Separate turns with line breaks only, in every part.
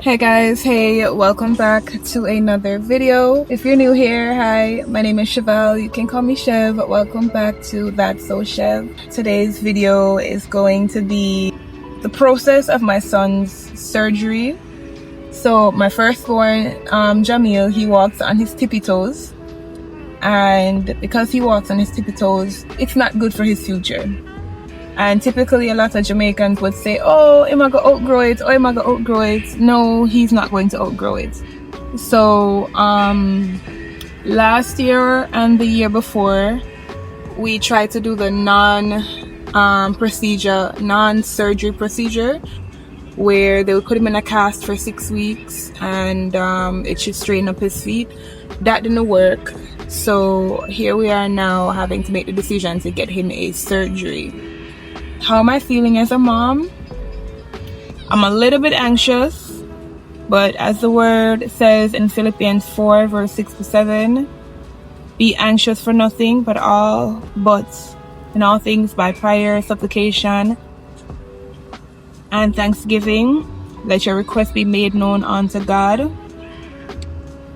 Hey guys, hey, welcome back to another video. If you're new here, hi, my name is Chevelle. You can call me Chev. Welcome back to That's So Chev. Today's video is going to be the process of my son's surgery. So my firstborn, Jamil, he walks on his tippy toes. And because he walks on his tippy toes, it's not good for his future. And typically a lot of Jamaicans would say, oh, am I going to outgrow it? Oh, am I going to outgrow it? No, he's not going to outgrow it. So last year and the year before, we tried to do the non-surgery procedure, where they would put him in a cast for 6 weeks and it should straighten up his feet. That didn't work. So here we are now having to make the decision to get him a surgery. How am I feeling as a mom? I'm a little bit anxious, but as the word says in Philippians 4 verse 6 to 7, be anxious for nothing but in all things by prayer, supplication, and thanksgiving, let your requests be made known unto God,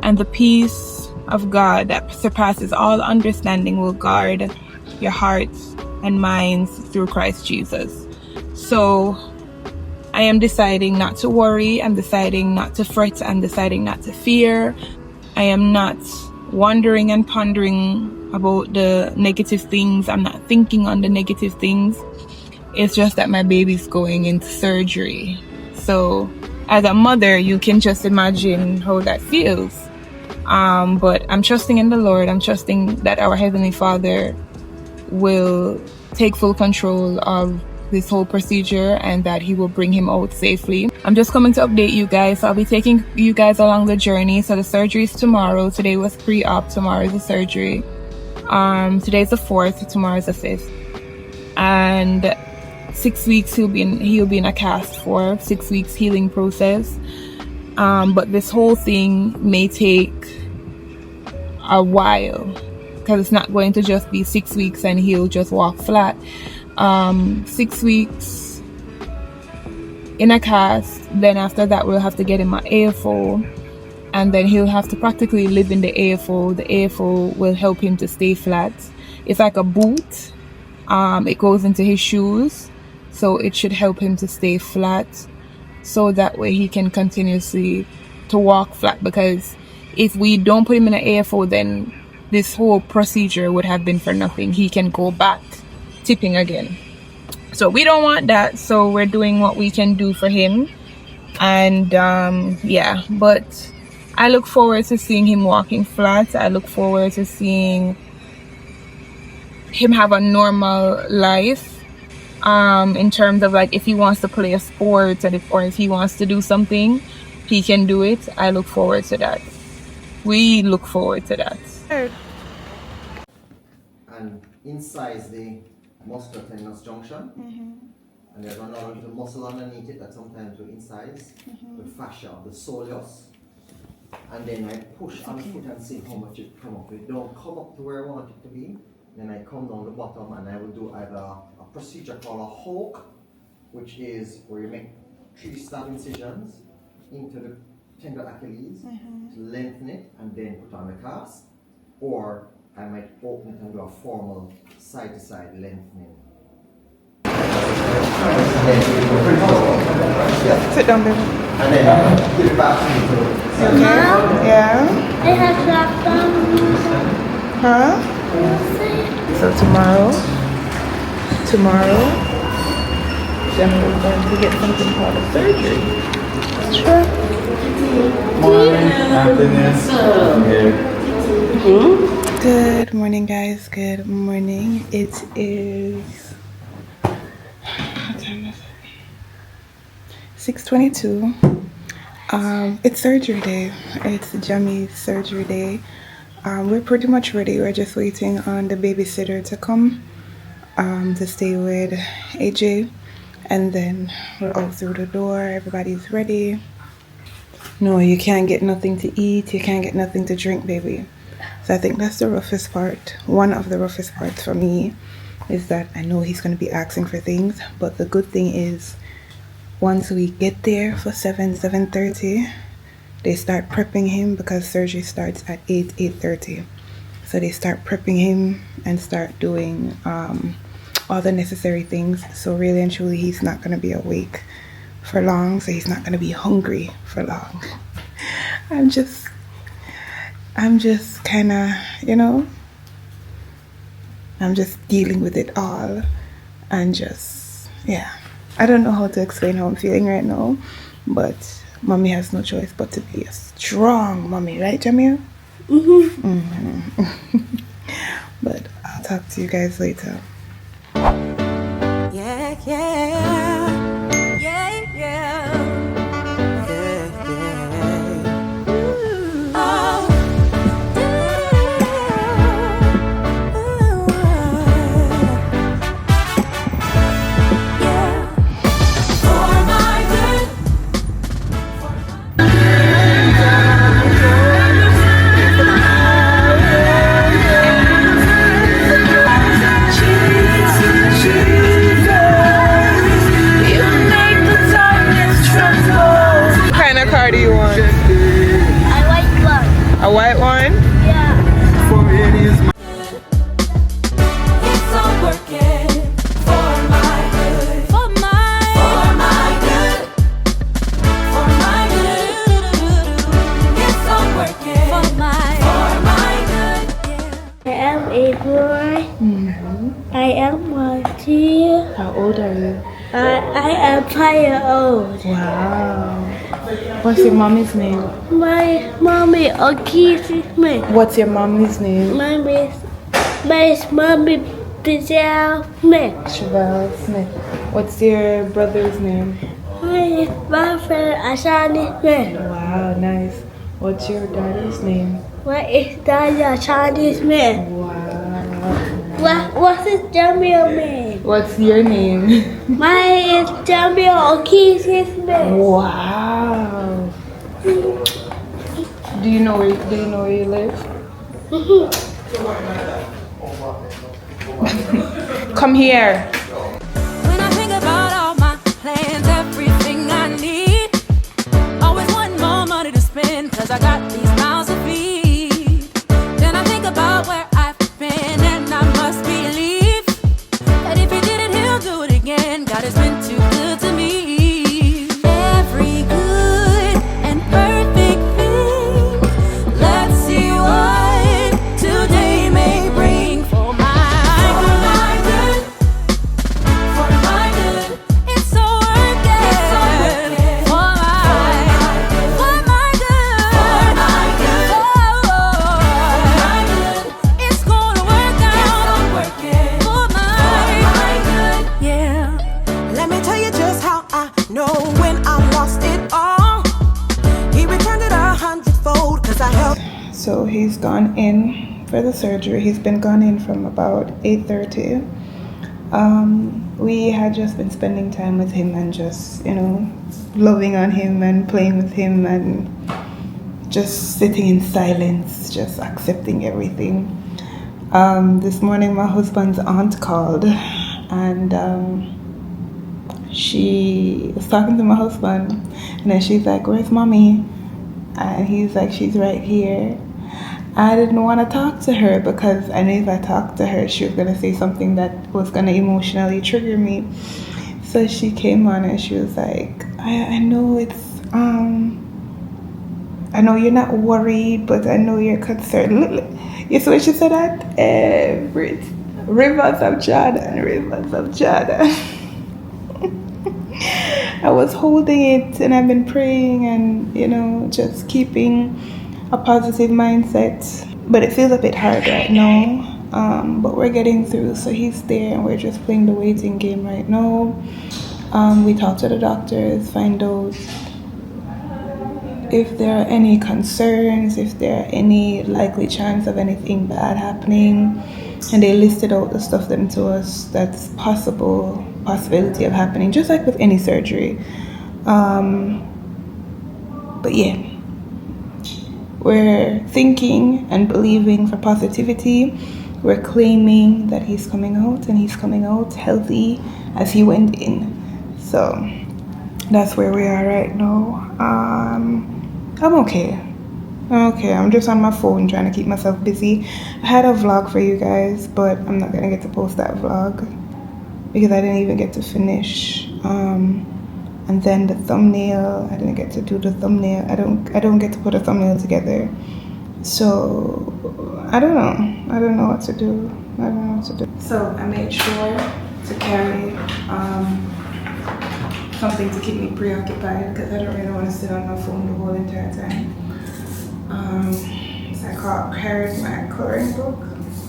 and the peace of God that surpasses all understanding will guard your hearts and minds through Christ Jesus. So I am deciding not to worry. I'm deciding not to fret. I'm deciding not to fear. I am not wondering and pondering about the negative things. I'm not thinking on the negative things. It's just that my baby's going into surgery. So as a mother, you can just imagine how that feels. But I'm trusting in the Lord. I'm trusting that our Heavenly Father will take full control of this whole procedure and that he will bring him out safely. I'm just coming to update you guys. So I'll be taking you guys along the journey. So the surgery is tomorrow. Today was pre-op. Tomorrow is the surgery. Today's the 4th. Tomorrow is the 5th. And 6 weeks he'll be in a cast for 6 weeks healing process. But this whole thing may take a while, because it's not going to just be 6 weeks and he'll just walk flat. 6 weeks in a cast, then after that we'll have to get him an AFO, and then he'll have to practically live in the AFO. The AFO will help him to stay flat. It's like a boot. It goes into his shoes, so it should help him to stay flat, so that way he can continuously to walk flat. Because if we don't put him in an AFO, then this whole procedure would have been for nothing. He can go back tipping again. So we don't want that. So we're doing what we can do for him. And yeah, but I look forward to seeing him walking flat. I look forward to seeing him have a normal life. In terms of like if he wants to play a sport or if he wants to do something, he can do it. I look forward to that. We look forward to that.
And incise the musculotendinous junction, and there's another little muscle underneath it that sometimes we incise, the fascia of the soleus, and then I push on the foot and see how much it come up. It don't come up to where I want it to be, then I come down the bottom and I will do either a procedure called a hook, which is where you make 3 stab incisions into the tender Achilles to lengthen it and then put on the cast, or I might open it and do a formal side-to-side lengthening.
Sit down, baby.
And then give it back to me.
Okay. Yeah.
I have that
Huh? So tomorrow, Gemma is going to get something called a surgery. Sure.
Morning, afternoon.
Good morning, guys. Good morning. It is, what time is it? 6:22. It's surgery day. It's Jammy's surgery day. We're pretty much ready. We're just waiting on the babysitter to come to stay with AJ, and then we're out through the door. Everybody's ready. No, you can't get nothing to eat. You can't get nothing to drink, baby. So I think that's the roughest part. One of the roughest parts for me is that I know he's going to be asking for things, but the good thing is once we get there for 7:30, they start prepping him because surgery starts at 8:30. So they start prepping him and start doing all the necessary things. So really and truly, he's not gonna be awake for long, so he's not gonna be hungry for long. I'm just kind of, you know, I'm just dealing with it all, and just, yeah, I don't know how to explain how I'm feeling right now, but mommy has no choice but to be a strong mommy, right, Jamil? But I'll talk to you guys later.
Yeah, yeah, yeah, yeah, yeah, yeah. Ooh. Oh. Yeah. For my good.
What kind of car do you want?
I like one.
A white one?
Yeah.
It's all working for my good. For my good. For my good. It's all working for my good. Yeah.
I am a boy. I am 14.
How old are you?
I am 5 years old.
Wow. What's your mommy's name?
My mommy kisses me.
What's your mommy's name?
My mommy Bizel Smith.
Chevelle Smith. What's your brother's name?
My brother Asani Smith.
Wow, nice. What's your daddy's name?
What is that Asani Smith?
Wow.
What is Jamil name?
What's your name?
Mine is Jamil kisses me.
Wow. Do you know where you live? Come here.
When I think about all my plans, everything I need, always want more money to spend, cause I got these mouths to feed. Then I think about where I've been, and I must believe that if he did it, he'll do it again. God has been too good to me. Every good and perfect thing, let's see what today may bring. For my good, for my good, it's all working for my good, it's gonna work out for my good. Yeah. Let me tell you just how I know when I lost it all. He returned it 100-fold, cause I helped.
So he's gone in for the surgery. He's been gone in from about 8:30. We had just been spending time with him and just, you know, loving on him and playing with him and just sitting in silence, just accepting everything. This morning my husband's aunt called, and she was talking to my husband, and then she's like, "Where's mommy?" And he's like, "She's right here." I didn't want to talk to her because I knew if I talked to her, she was going to say something that was going to emotionally trigger me. So she came on and she was like, I know it's, I know you're not worried, but I know you're concerned. You see what she said that? Rivers of Jordan, rivers of Jordan. I was holding it and I've been praying and, you know, just keeping a positive mindset. But it feels a bit hard right now. But we're getting through. So he's there and we're just playing the waiting game right now. We talk to the doctors, find out if there are any concerns, if there are any likely chance of anything bad happening. And they listed out the stuff them to us that's possibility of happening, just like with any surgery. But yeah, we're thinking and believing for positivity. We're claiming that he's coming out, and he's coming out healthy as he went in. So that's where we are right now. I'm okay. I'm just on my phone trying to keep myself busy. I had a vlog for you guys, but I'm not gonna get to post that vlog because I didn't even get to finish. And then the thumbnail, I didn't get to do the thumbnail. I don't get to put a thumbnail together. So I don't know what to do. So I made sure to carry something to keep me preoccupied because I don't really want to sit on my phone the whole entire time. So I carried my coloring book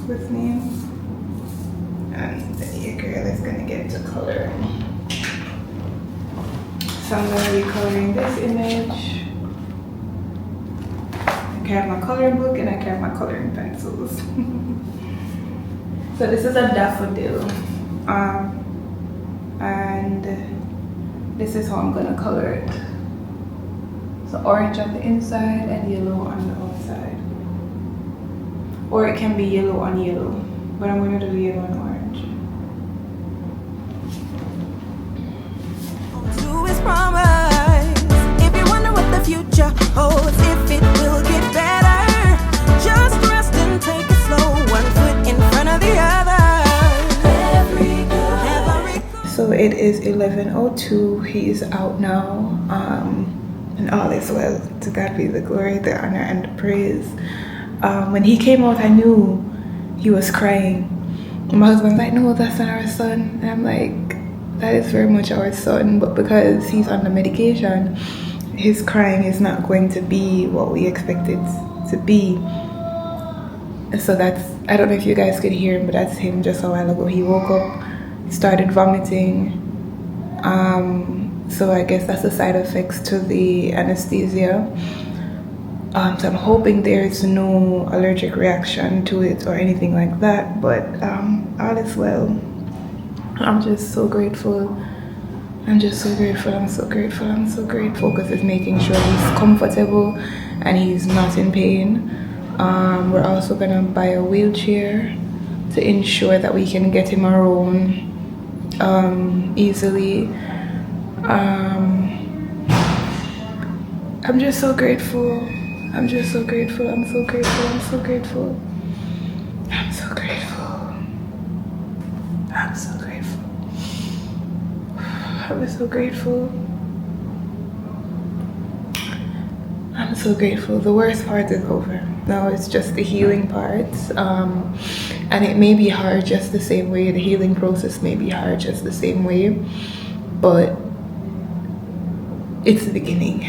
with me, and your girl is gonna get to coloring. So I'm gonna be coloring this image. I carried my coloring book and I carried my coloring pencils. So this is a daffodil, and this is how I'm gonna color it. So orange on the inside and yellow on the outside. Or it can be yellow on yellow, but I'm gonna do yellow and orange.
To his promise. If you wonder what the future holds, if it will get better, just rest and take it slow, one foot in front of the other.
So it is 11:02. He's out now, and all is well. To God be the glory, the honor, and the praise. When he came out, I knew he was crying. My husband's like, "No, that's not our son," and I'm like, "That is very much our son," but because he's on the medication, his crying is not going to be what we expect it to be. So that's, I don't know if you guys could hear him, but that's him just a while ago. He woke up, started vomiting. So I guess that's the side effects to the anesthesia. So I'm hoping there's no allergic reaction to it or anything like that, but all is well. I'm just so grateful. I'm so grateful because it's making sure he's comfortable and he's not in pain. We're also gonna buy a wheelchair to ensure that we can get him around easily. I'm just so grateful. I'm so grateful. I'm so grateful. I'm so grateful. I'm so grateful. I'm so grateful. The worst part is over. Now it's just the healing part. And it may be hard just the same way. The healing process may be hard just the same way. But it's the beginning.